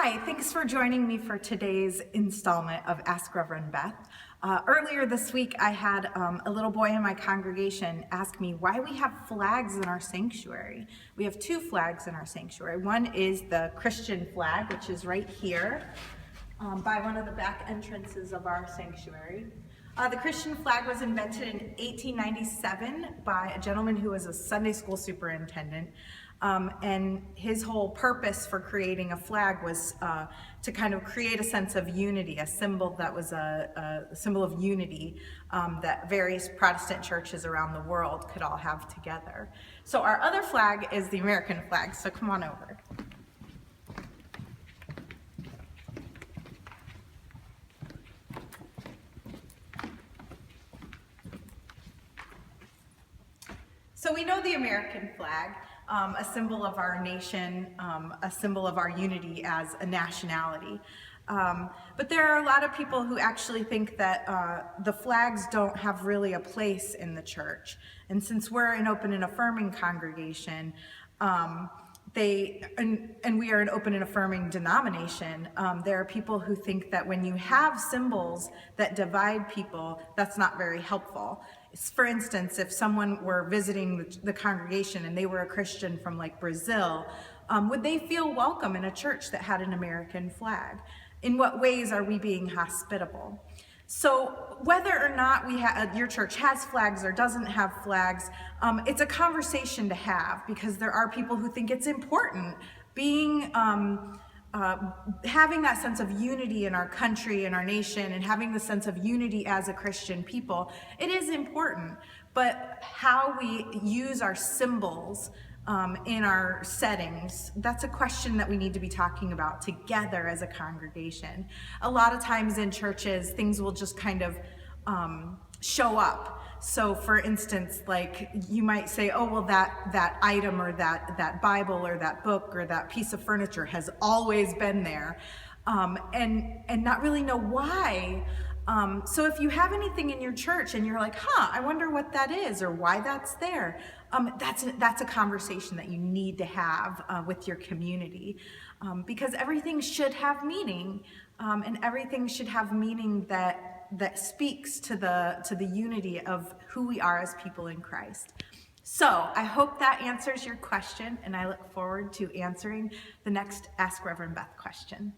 Hi, thanks for joining me for today's installment of Ask Reverend Beth. Earlier this week, I had a little boy in my congregation ask me why we have flags in our sanctuary. We have two flags in our sanctuary. One is the Christian flag, which is right here by one of the back entrances of our sanctuary. The Christian flag was invented in 1897 by a gentleman who was a Sunday school superintendent. And his whole purpose for creating a flag was to kind of create a sense of unity, a symbol that was a symbol of unity that various Protestant churches around the world could all have together. So our other flag is the American flag, so come on over. So we know the American flag, a symbol of our nation, a symbol of our unity as a nationality. But there are a lot of people who actually think that the flags don't have really a place in the church. And since we're an open and affirming congregation, and we are an open and affirming denomination, there are people who think that when you have symbols that divide people, that's not very helpful. For instance, if someone were visiting the congregation and they were a Christian from like Brazil, would they feel welcome in a church that had an American flag? In what ways are we being hospitable? So whether or not your church has flags or doesn't have flags, it's a conversation to have, because there are people who think it's important having that sense of unity in our country and our nation, and having the sense of unity as a Christian people. It is important, but how we use our symbols in our settings, that's a question that we need to be talking about together as a congregation. A lot of times in churches, things will just kind of show up. So for instance, like you might say, oh, well, that item or that Bible or that book or that piece of furniture has always been there, and not really know why. So if you have anything in your church and you're like, I wonder what that is or why that's there, that's a conversation that you need to have with your community, because everything should have meaning, and everything should have meaning that speaks to the unity of who we are as people in Christ. So I hope that answers your question, and I look forward to answering the next Ask Reverend Beth question.